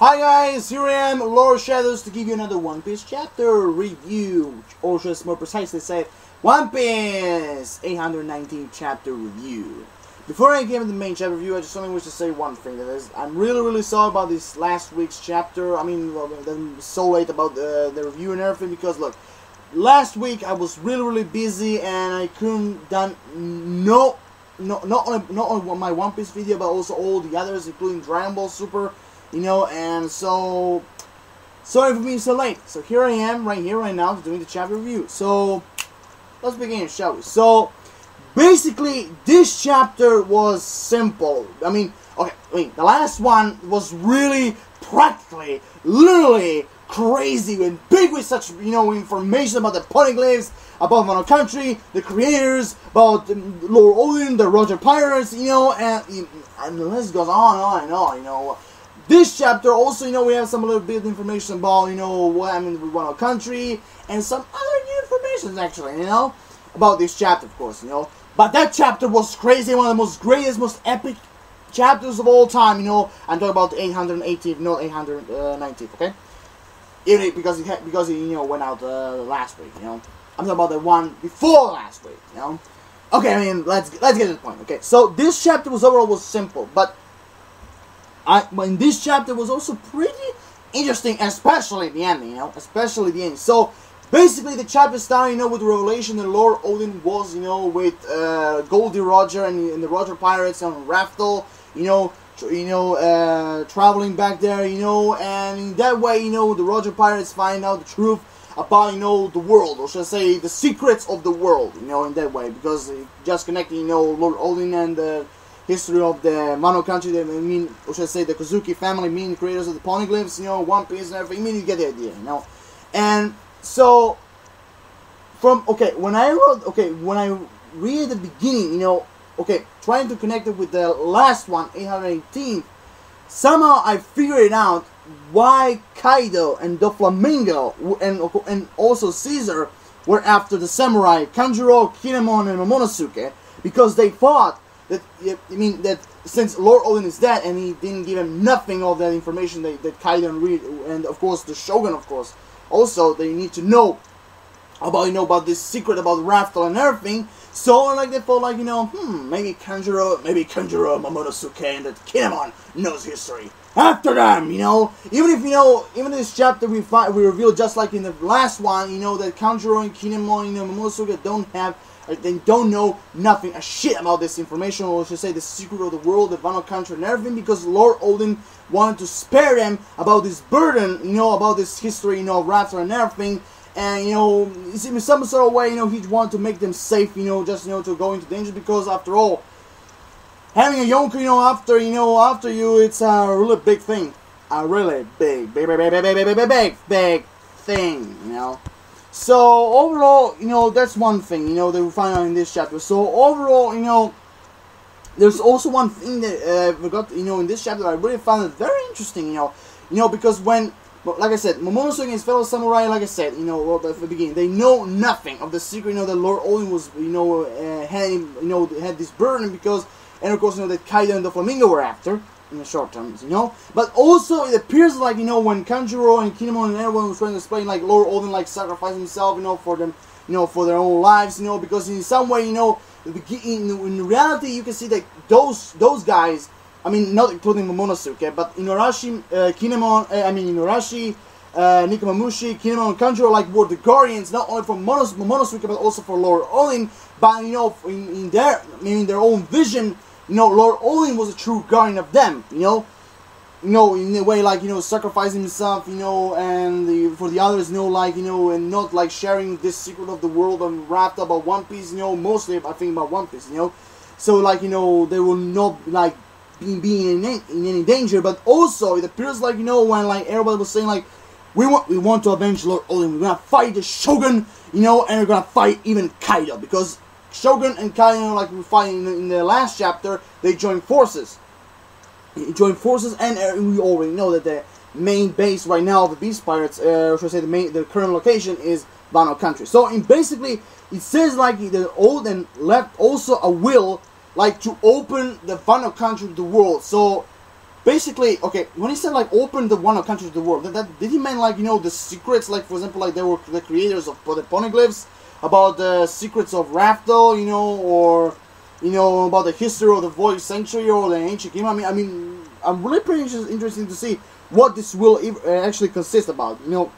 Hi guys, here I am, Lord Shadows, to give you another One Piece chapter review, or just more precisely say, One Piece 819 chapter review. Before I give the main chapter review, I just only wish to say one thing, that is, I'm really sorry about this last week's chapter. I mean, I'm so late about the review and everything, because look, last week I was really busy and I couldn't done not only my One Piece video, but also all the others, including Dragon Ball Super. You know, and so, sorry for being so late. So here I am, right here, right now, doing the chapter review. So, let's begin, shall we? So, basically, this chapter was simple. I mean, the last one was really, practically, literally crazy and big with such, you know, information about the poneglyphs, about Wano Country, the creators, about Lord Odin, the Roger Pirates, you know, and the list goes on and on, you know. This chapter also, you know, we have some little bit of information about, you know, what happened with Wano Country, and some other new information, actually, you know, about this chapter, of course, you know. But that chapter was crazy, one of the most greatest, most epic chapters of all time, you know. I'm talking about the 818th, not 819th, okay? Because he, you know, went out last week, you know. I'm talking about the one before last week, you know. Okay, I mean, let's get to the point, okay? So, this chapter was simple, but in this chapter was also pretty interesting, especially the ending, you know, especially the end. So, basically, the chapter started, you know, with the revelation that Lord Odin was, you know, with Goldie Roger and the Roger Pirates on Raftel, you know, traveling back there, you know, and in that way, you know, the Roger Pirates find out the truth about, you know, the world, or should I say, the secrets of the world, you know, in that way, because just connecting, you know, Lord Odin and the history of the Wano Country, or should I say, the Kozuki family, meaning creators of the poneglyphs, you know, One Piece and everything. I mean, you get the idea, you know. And so, when I read at the beginning, you know, trying to connect it with the last one, 818, somehow I figured out why Kaido and Doflamingo and also Caesar were after the samurai Kanjuro, Kinemon, and Momonosuke, because they thought that, that since Lord Odin is dead and he didn't give him nothing of that information that Kaido and of course the Shogun, of course, also they need to know about, you know, about this secret about Raftel and everything. So like they thought, like, you know, maybe Kanjuro, Momonosuke, and that Kinemon knows history. After them, you know, even in this chapter we reveal, just like in the last one, you know, that Kanjuro and Kinemon, you know, Momonosuke they don't know nothing, a shit about this information, or should I say the secret of the world, the Wano Country and everything, because Lord Odin wanted to spare them about this burden, you know, about this history, you know, of Raftel and everything, and, you know, in some sort of way, you know, he wanted to make them safe, you know, just, you know, to go into danger, because after all, having a Yonko, you know, after you, it's a really big thing, a really big thing, you know. So, overall, you know, that's one thing, you know, that we find out in this chapter. So, overall, you know, there's also one thing that I forgot, you know, in this chapter that I really found it very interesting, you know, because when, like I said, Momonosuke and his fellow samurai, like I said, you know, at the beginning, they know nothing of the secret, you know, that Lord Odin was, you know, had this burden, because, and of course, you know, that Kaido and Doflamingo were after, in the short terms, you know. But also, it appears like, you know, when Kanjuro and Kinemon and everyone was trying to explain, like, Lord Odin, like, sacrificed himself, you know, for them, you know, for their own lives, you know, because in some way, you know, in reality, you can see that those guys, I mean, not including Momonosuke, but Inuarashi, Inuarashi, Nekomamushi, Kinemon, and Kanjuro, like, were the guardians, not only for Momonosuke, but also for Lord Odin. But, you know, in their own vision, you know, Lord Odin was a true guardian of them, you know, in a way, like, you know, sacrificing himself, you know, and for the others, you know, like, you know, and not, like, sharing this secret of the world and wrapped up about One Piece, you know, mostly, I think, about One Piece, you know, so, like, you know, they will not, like, being in any danger, but also, it appears like, you know, when, like, everybody was saying, like, we want to avenge Lord Odin, we're gonna fight the Shogun, you know, and we're gonna fight even Kaido, because Shogun and Kaido, like we find in the last chapter, they joined forces. And we already know that main base right now of the Beast Pirates, or should I say the current location is Wano Country. So basically, it says like the old and left also a will like to open the Wano Country to the world. So basically, okay, when he said like open the Wano Country to the world, did he mean like, you know, the secrets, like for example, like they were the creators of the poneglyphs, about the secrets of Raftel, you know, or you know, about the history of the Void Sanctuary or the ancient kingdom? I mean, I'm really pretty interested to see what this will actually consist about, you know,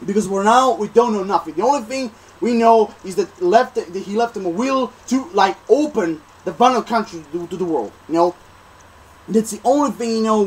because for now we don't know nothing. The only thing we know is that he left him a will to like open the Wano Country to the world, you know. That's the only thing, you know.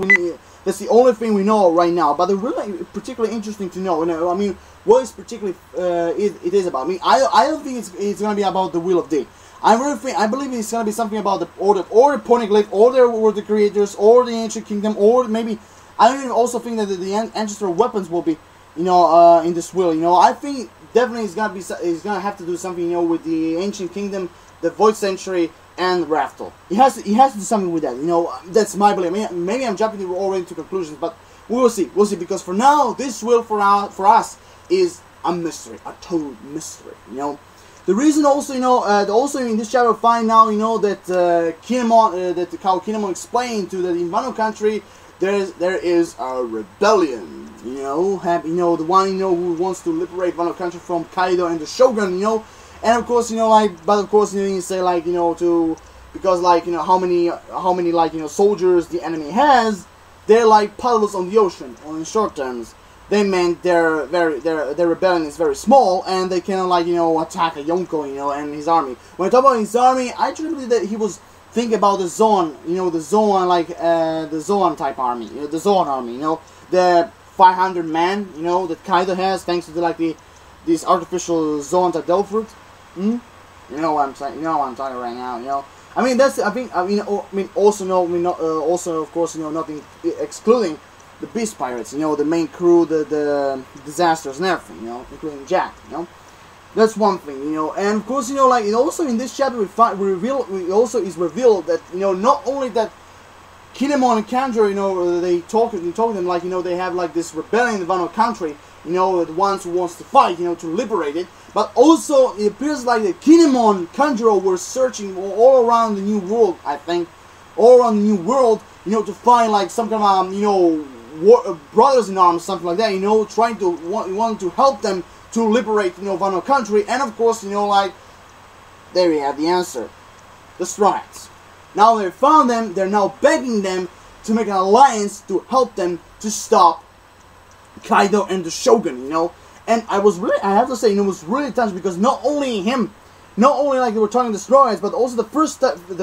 That's the only thing we know right now. But it's really particularly interesting to know. You know, I mean, what is particularly it is about? I mean, I don't think it's gonna be about the will of D. I believe it's gonna be something about the poneglyph, or the creators, or the ancient kingdom, or maybe I don't even also think that the ancestral weapons will be, you know, in this will. You know, I think definitely it's gonna have to do something, you know, with the ancient kingdom, the Void Sanctuary, and Raftel. He has to do something with that. You know, that's my belief. I mean, maybe I'm jumping already to conclusions, but we'll see. We'll see, because for now, this will for us is a mystery, a total mystery. You know, the reason also, you know, also in this chapter we find now, you know, that Kinemon, that how Kinemon explained to that in Wano Country there is a rebellion. You know, the one, you know, who wants to liberate Wano Country from Kaido and the Shogun. You know. And of course, you know, like, but of course, you know, you say like, you know, because like, you know, how many like, you know, soldiers the enemy has, they're like paddlers on the ocean. Or in short terms, they meant their rebellion is very small, and they can like, you know, attack a Yonko, you know, and his army. When I talk about his army, I truly believe that he was thinking about the Zoan, you know, the Zoan, like the Zoan type army, you know, the Zoan army, you know, the 500 men, you know, that Kaido has thanks to these artificial Zoan type devil fruit. You know what I'm saying? You know what I'm talking right now. You know, I mean also of course, you know, nothing excluding the Beast Pirates. You know, the main crew, the disasters and everything. You know, including Jack. You know, that's one thing. You know, and of course, you know, like also in this chapter we also is revealed that, you know, not only that Kinemon and Kanjuro, you know, they talk to them like, you know, they have like this rebellion in the Wano Country. You know, the ones who wants to fight, you know, to liberate it. But also, it appears like the Kinemon, Kanjuro were searching all around the New World, I think. All around the New World, you know, to find like some kind of, you know, brothers in arms, something like that, you know, trying to, want to help them to liberate, you know, Wano Country. And of course, you know, like, there we have the answer. The Strikes. Now they found them, they're now begging them to make an alliance to help them to stop Kaido and the Shogun, you know. And I have to say, you know, it was really touched, because not only like they were talking the Strikes, but also the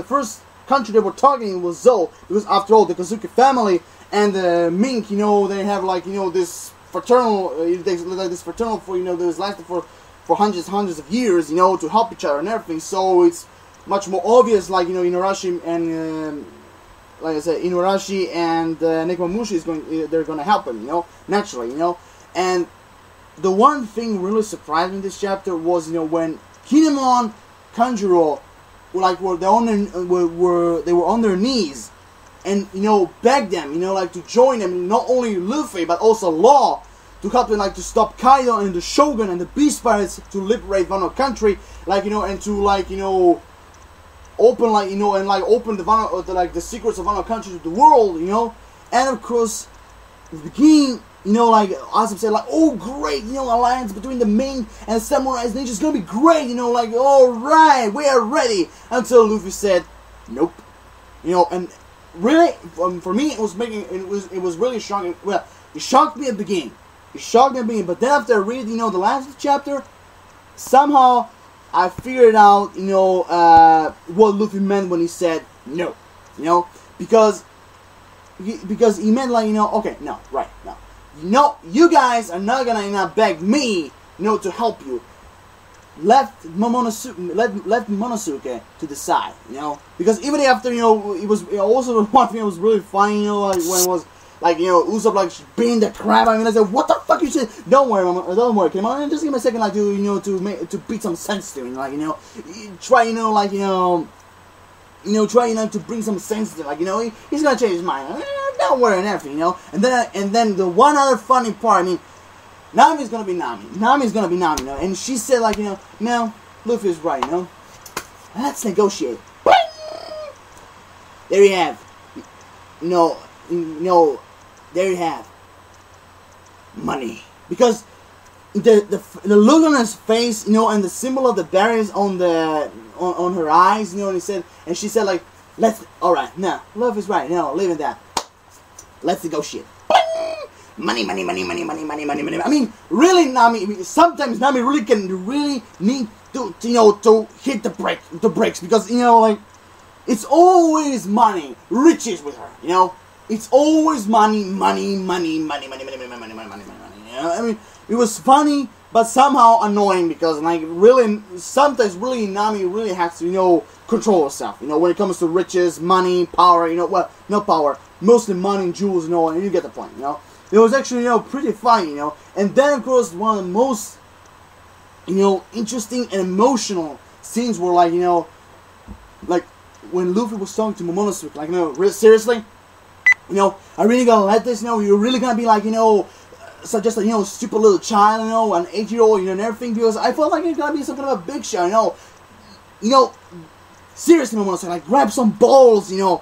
first country they were targeting was Zou, because after all, the Kozuki family and the Mink, you know, they have like, you know, this fraternal, for, you know, that was lasted for hundreds of years, you know, to help each other and everything. So it's much more obvious, like, you know, Inuarashi and like I said, Inuarashi and Nekomamushi they're going to help him, you know, naturally, you know. And the one thing really surprised me in this chapter was, you know, when Kinemon, Kanjuro were on their knees and, you know, begged them, you know, like to join them, not only Luffy but also Law, to help them, like, to stop Kaido and the Shogun and the Beast Pirates to liberate Wano Country, like, you know, and to, like, you know, open, like, you know, and like open the secrets of Wano Country to the world, you know. And of course, at the beginning, you know, like Asap said, like, oh great, you know, alliance between the Ming and Samurai Ninja is gonna be great, you know, like, alright, we are ready. Until Luffy said, nope, you know. And really, for me, it was really shocking. Well, it shocked me at the beginning. But then after I read, you know, the last chapter, somehow I figured out, you know, what Luffy meant when he said no, you know, because he meant, like, you know, okay, no, right, no. No, you guys are not gonna not beg me, you know, to help you. Left Momonosuke to the side, you know, because even after, you know, it was also one thing that was really funny, you know, like when it was like, you know, Usopp like beating the crap. I mean, I said, what the fuck you said? Don't worry, Mama, don't worry, come on, just give me a second, like, to, you know, to beat some sense to him, like, you know, try, you know, like, try, you know, to bring some sense to him, like, you know, he's gonna change his mind. don't worry and everything, you know. And then the one other funny part, I mean, Nami's gonna be Nami. Nami's gonna be Nami, you know. And she said, like, you know, no, Luffy's right, you know. Let's negotiate. There you have. No, there you have. Money. Because the look on his face, you know, and the symbol of the berries on the on her eyes, you know, and she said, like, alright, no, love is right, no, leave it that. Let's negotiate. Money. I mean, really, Nami, sometimes Nami really need to, you know, to hit the brakes, because, you know, like, it's always money, riches with her, you know. It's always money, you know. I mean, it was funny, but somehow annoying, because, like, really, sometimes really Nami really has to, you know, control herself, you know, when it comes to riches, money, power, you know, well, not power, mostly money and jewels, you know, and you get the point, you know. It was actually, you know, pretty funny, you know. And then, of course, one of the most, you know, interesting and emotional scenes were, like, you know, like, when Luffy was talking to Momonosuke, like, you know, seriously, you know, are really gonna let this, you know, you're really gonna be, like, you know, so just a, you know, stupid little child, you know, an 8-year-old, you know, and everything, because I felt like it's gonna be some kind of a big show, you know, seriously, Momonosuke, like, grab some balls, you know.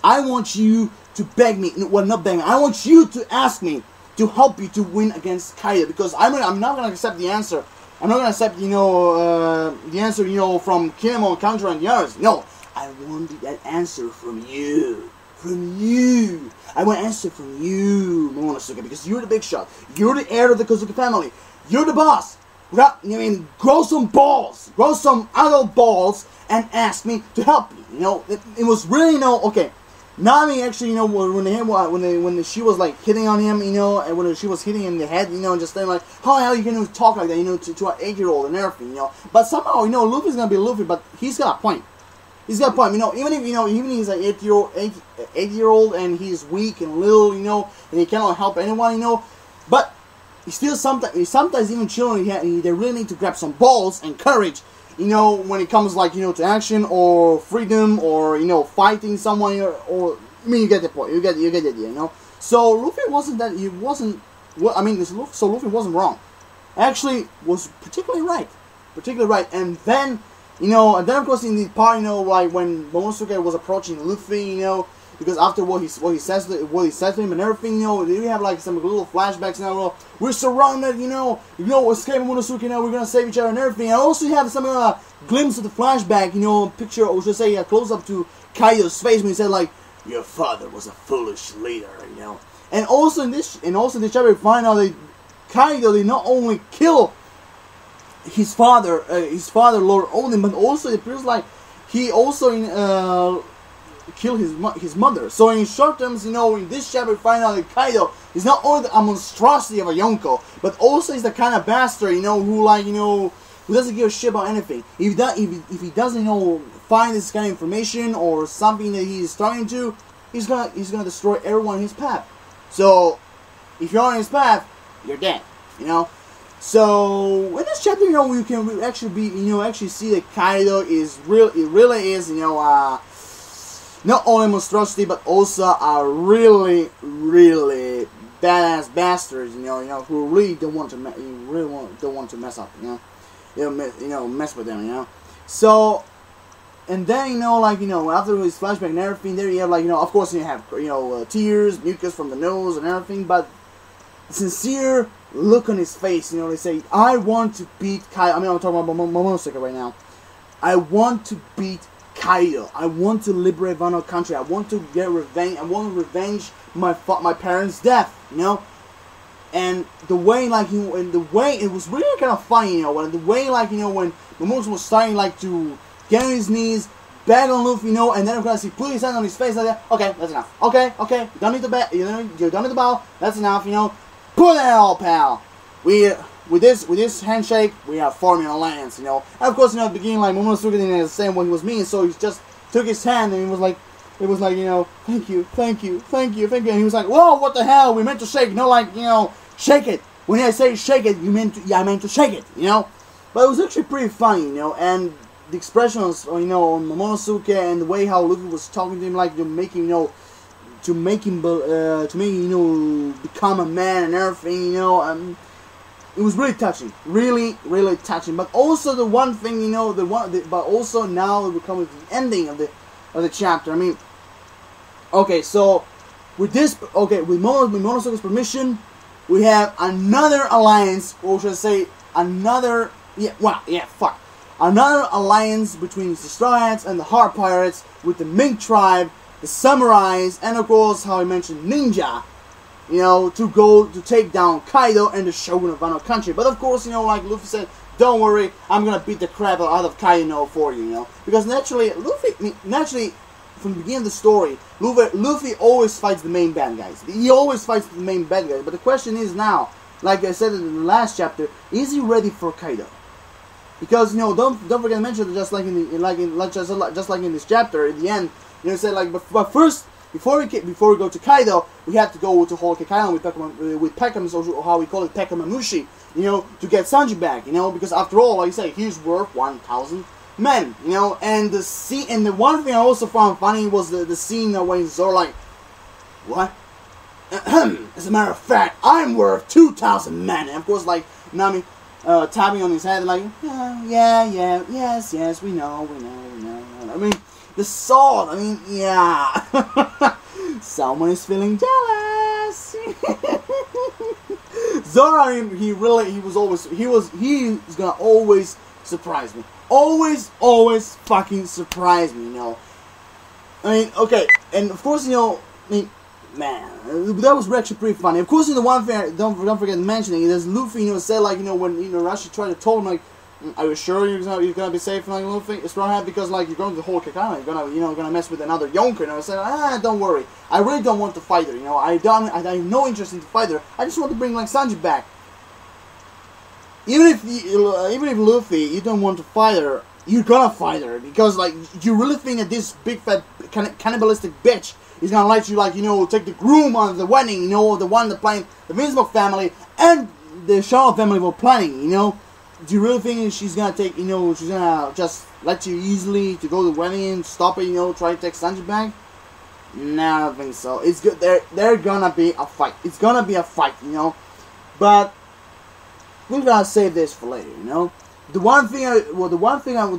I want you to beg me, well, not beg me, I want you to ask me to help you to win against Kaido, because I'm not gonna accept the answer. I'm not gonna accept, you know, the answer, you know, from Kinemo, Kanjuro, and the others. No, I want that answer from you. From you. I want an answer from you, Momonosuke, because you're the big shot. You're the heir of the Kozuki family. You're the boss. I mean, grow some balls. Grow some adult balls and ask me to help you. You know, it was really, you know, okay. Nami actually, you know, when she was, like, hitting on him, you know, and when she was hitting him in the head, you know, and just saying, like, how the hell you can talk like that, you know, to an 8-year-old and everything, you know. But somehow, you know, Luffy's gonna be Luffy, but he's got a point. He's got a point, you know, even if he's an 8-year-old and he's weak and little, you know, and he cannot help anyone, you know, but he still sometimes even children, they really need to grab some balls and courage, you know, when it comes, like, you know, to action or freedom or, you know, fighting someone, or I mean, you get the point, you get the idea, you know. So Luffy so Luffy wasn't wrong. Actually, was particularly right, and then, you know, and then of course in the part, you know, like when Momonosuke was approaching Luffy, you know, because after what he says to him and everything, you know, we have like some little flashbacks now. Well, we're surrounded, you know, escape Momonosuke, you know, we're gonna save each other and everything. And also you have some glimpse of the flashback, you know, picture, or should I say, a close up to Kaido's face when he said, like, your father was a foolish leader, you know. And also in this chapter, we find out that Kaido did not only kill his father, Lord Odin, but also it appears like he also killed his mother. So in short terms, you know, in this chapter we find out that Kaido is not only a monstrosity of a Yonko, but also is the kind of bastard, you know, who, like, you know, who doesn't give a shit about anything. If he doesn't, you know, find this kind of information or something that he's starting to, he's gonna destroy everyone in his path. So if you're on his path, you're dead, you know. So in this chapter, you know, you can actually see that Kaido really is, you know, not only a monstrosity, but also a really badass bastard, you know, who really don't want to mess up, you know, mess with them, you know. So, and then, you know, like, you know, after his flashback and everything, there you have, like, you know, of course you have, you know, tears, mucus from the nose and everything, but sincere look on his face, you know. They say, I want to beat Kaido. I mean, I'm talking about Momonosuke right now. I want to beat Kaido. I want to liberate Wano country. I want to get revenge. I want to revenge my parents' death, you know. And the way, like, it was really kind of funny, you know, when the way, like, you know, when Momonosuke was starting, like, to get on his knees, beg on Luffy, you know, and then of course he put his hand on his face like that. Okay, that's enough. Okay, you don't need to beg. You don't need to bow. That's enough, you know. Put that all, pal. With this handshake, we are forming an alliance, you know. And of course, you know, at the beginning, like, Momonosuke didn't understand what he was meaning, so he just took his hand and it was like, you know, thank you. And he was like, whoa, what the hell? We meant to shake, no, like, you know, shake it. When I say shake it, I meant to shake it, you know. But it was actually pretty funny, you know, and the expressions, you know, on Momonosuke and the way how Luffy was talking to him, like, making, you know, to make him become a man and everything, it was really touching, really touching. But also the one thing, but also now we come with the ending of the chapter. I mean, okay, so with Momonosuke's permission, we have another alliance, or should I say, another alliance between the Straw Hats and the Heart Pirates, with the Mink tribe, the samurais, and of course, how I mentioned, ninja, to go to take down Kaido and the Shogun of Wano Country. But of course, like Luffy said, don't worry, I'm gonna beat the crap out of Kaido for you, because naturally, from the beginning of the story, Luffy always fights the main bad guys. He always fights the main bad guys. But the question is now, like I said in the last chapter, is he ready for Kaido? Because don't forget to mention that just like in this chapter at the end, said like, but first, before we go to Kaido, we have to go to Whole Cake Island with Peckham's, or how we call it, Pekamamushi, to get Sanji back, because after all, like I say, he's worth 1,000 men, and the one thing I also found funny was the scene when Zoro like, what? As a matter of fact, I'm worth 2,000 men, and of course, like Nami tapping on his head, like, yes, we know. I mean, the sword, I mean, yeah. Someone is feeling jealous. Zoro, I mean, he's gonna always surprise me. Always fucking surprise me, I mean, okay, and of course, man, that was actually pretty funny. Of course, the one thing don't forget mentioning is Luffy, said like, when Rashi tried to tell him like, are you sure you're gonna be safe, like Luffy, Straw Hat, because like you're going to the Whole Cake Island, you're gonna mess with another Yonker. And I said, don't worry, I really don't want to fight her. I have no interest in the fight her. I just want to bring like Sanji back. Even if Luffy, you don't want to fight her, you're gonna fight her, because like you really think that this big fat cannibalistic bitch is gonna let you like take the groom on the wedding, the one that playing the Invincible family and the Shadow family were planning, Do you really think she's gonna take, she's gonna just let you easily to go to the wedding and stop it, try to take Sanji back? No, I don't think so. It's good. They're gonna be a fight. It's gonna be a fight, But we're gonna save this for later, The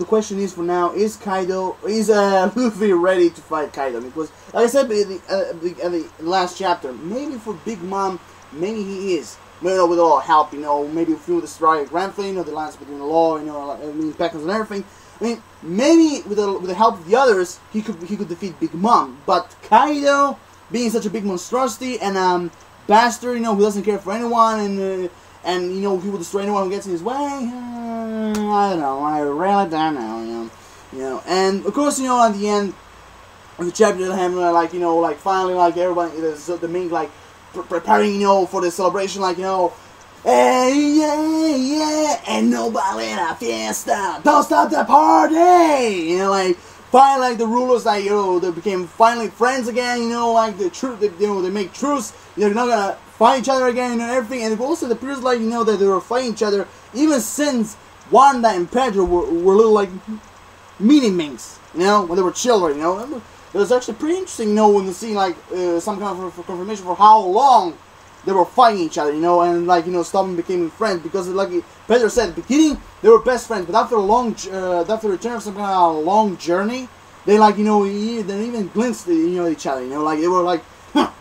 question is for now, is Luffy ready to fight Kaido? Because, like I said in the last chapter, maybe for Big Mom, maybe he is. With a little help, maybe through the Strike Grand Fleet, the lines between the law, Peckham's and everything. I mean, maybe with the help of the others, he could defeat Big Mom. But Kaido, being such a big monstrosity and bastard, who doesn't care for anyone, and he will destroy anyone who gets in his way. I don't know. I really don't know. And of course, at the end of the chapter, like finally, like everybody, the Mink, like preparing, for the celebration, like hey, yeah, and nobody in a fiesta, don't stop the party. Like finally, like the rulers, like they became finally friends again. Like the truth, they make truce. They're not gonna fight each other again and everything. And it also appears like that they were fighting each other even since Wanda and Pedro were little like mini minks, when they were children, It was actually pretty interesting, when you see like some kind of confirmation for how long they were fighting each other, and like stopping becoming friends, because like Pedro said at the beginning they were best friends, but after a long after the return of some kind of long journey, they like they even glimpsed each other, like they were like, huh.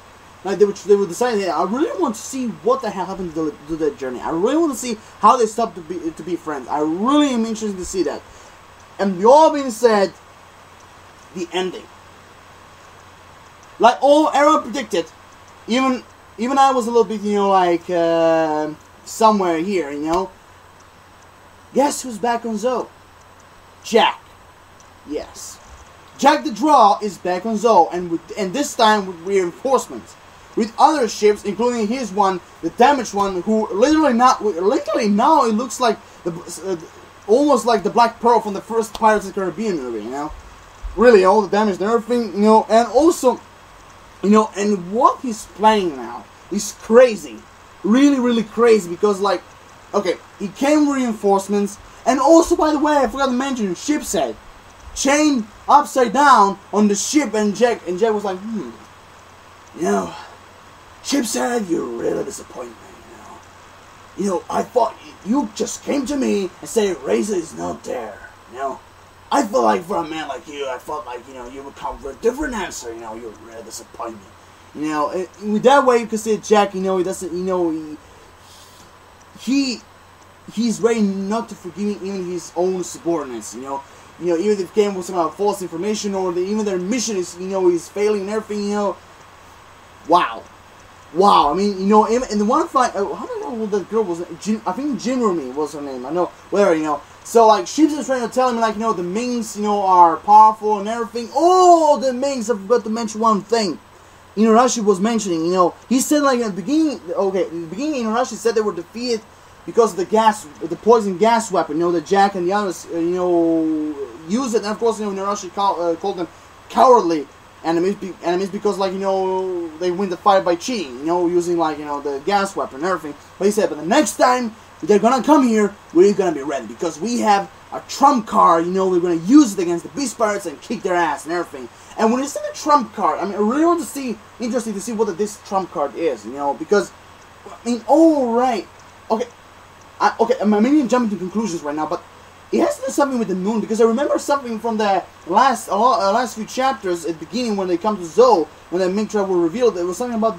Like they were deciding, hey, I really want to see what the hell happened to that journey. I really want to see how they stopped to be friends. I really am interested to see that. And with all being said, the ending. Like everyone predicted, even I was a little bit, somewhere here, Guess who's back on Zou? Jack. Yes. Jack the Drought is back on Zou, and this time with reinforcements. With other ships, including his one, the damaged one, who literally now it looks like almost like the Black Pearl from the first Pirates of the Caribbean movie, Really, all the damage and everything, and also, and what he's planning now is crazy. Really, really crazy, because, like, okay, he came with reinforcements, and also, by the way, I forgot to mention, ship set chained upside down on the ship, and Jack was like, You know, Chip said you're really disappointed, you know. You know, I thought you just came to me and said Razor is not there, you know. I felt like for a man like you, I felt like, you know, you would come with a different answer, you know, you're really disappointed. You know, with that way you can see Jack, you know, he doesn't, you know, he's ready not to forgive even his own subordinates, you know. You know, even if it came with some kind of false information or even their mission is, you know, is failing and everything, you know. Wow. Wow, I mean, you know, in the one fight, I don't know what that girl was, I think Jinrumi was her name, I know, whatever, you know. So, like, Sheep's just trying to tell him, like, you know, the Minks, you know, are powerful and everything. Oh, the Minks, I forgot to mention one thing. Inuarashi was mentioning, you know, he said, like, at the beginning, okay, in the beginning, Inuarashi said they were defeated because of the poison gas weapon, you know, that Jack and the others, you know, used it. And, of course, you know, Inuarashi called them cowardly enemies because, like, you know, they win the fight by cheating, you know, using, like, you know, the gas weapon and everything. But he said, but the next time they're gonna come here, we're gonna be ready because we have a trump card, you know, we're gonna use it against the Beast Pirates and kick their ass and everything. And when you see the trump card, I mean, I really want to see, interesting to see what this trump card is, you know, because, I mean, alright, okay, I'm maybe jumping to conclusions right now, but it has to do something with the moon, because I remember something from the last few chapters at the beginning when they come to Zou, when the Mink tribe were revealed. There was something about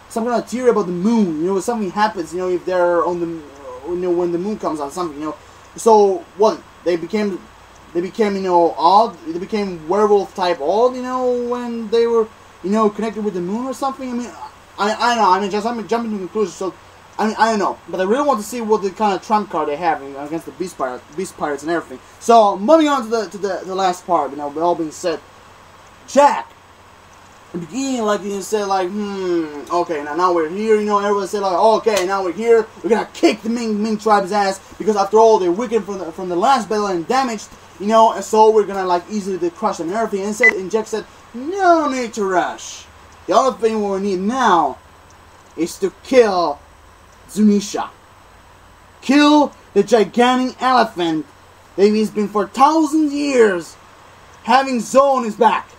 some kind of theory about the moon. You know, if something happens, you know, if they're on the, you know, when the moon comes on, something, you know. So what? They became, you know, odd. They became werewolf type odd, you know, when they were, you know, connected with the moon or something. I mean, I don't know. I mean, I'm jumping to conclusions. So, I mean, I don't know, but I really want to see what the kind of trump card they have against the Beast Pirates and everything. So, moving on to the last part, you know, with all being said, Jack, in the beginning, like you said, like, okay, now we're here, you know, everyone said, like, oh, okay, now we're here, we're gonna kick the Mink tribe's ass, because after all, they're weakened from the last battle and damaged, you know, and so we're gonna, like, easily crush them and everything, and Jack said, no need to rush. The only thing we need now is to kill Zunisha. Kill the gigantic elephant that he's been for 1,000 years having Zou on his back.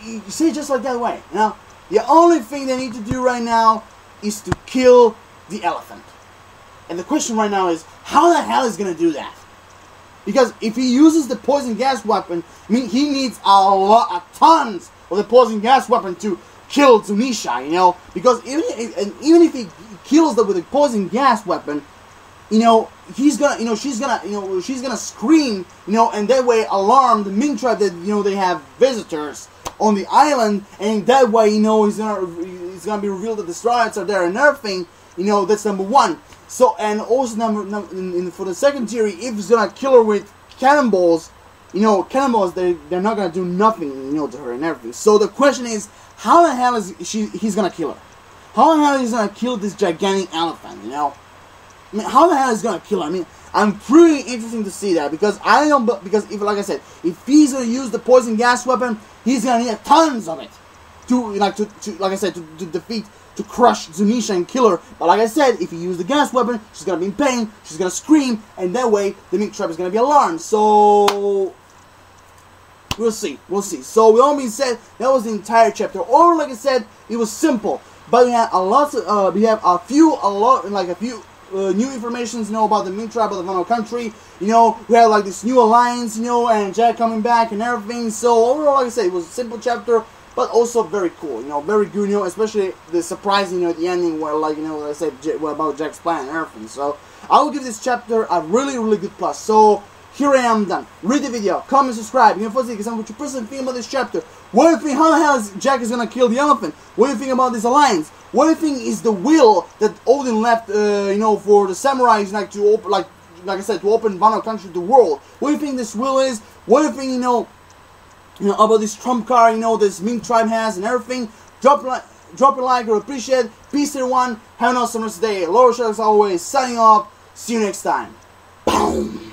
You say it just like that way, you know? The only thing they need to do right now is to kill the elephant. And the question right now is, how the hell is he going to do that? Because if he uses the poison gas weapon, I mean, he needs tons of the poison gas weapon to kill Zunisha, you know, because even if he kills them with a poison gas weapon, you know, she's gonna scream, you know, and that way alarm the Mink tribe that, you know, they have visitors on the island, and that way, you know, it's gonna be revealed that the Strats are there and everything, you know. That's number one. So, and also for the second theory, if he's gonna kill her with cannonballs, you know, they're not gonna do nothing, you know, to her and everything. So the question is, how the hell is he's gonna kill her? How the hell is he gonna kill this gigantic elephant, you know? I mean, how the hell is he gonna kill her? I mean, I'm pretty interested to see that, because if, like I said, if he's gonna use the poison gas weapon, he's gonna need tons of it to defeat, to crush Zunisha and kill her. But like I said, if he uses the gas weapon, she's gonna be in pain, she's gonna scream, and that way the Mink tribe is gonna be alarmed. So we'll see. So with all being said, that was the entire chapter. Or like I said, it was simple, but we had a few new informations, you know, about the Mink tribe of the Wano country. You know, we had like this new alliance, you know, and Jack coming back and everything. So overall, like I said, it was a simple chapter, but also very cool, you know, very good, you know, especially the surprising, you know, at the ending where, like, you know, like I said, about Jack's plan and everything. So I will give this chapter a really, really good plus. So here I am done. Read the video, comment, subscribe. You know, first what you personally think about this chapter. What do you think? How the hell is Jack gonna kill the elephant? What do you think about this alliance? What do you think is the will that Odin left, you know, for the samurais, like to open, like I said, to open Wano country to the world? What do you think this will is? What do you think, you know, about this trump card, you know, this Mink tribe has and everything? Drop a like or appreciate it. Peace everyone. Have an awesome rest of the day. Lord Shadow as always signing off. See you next time. Boom.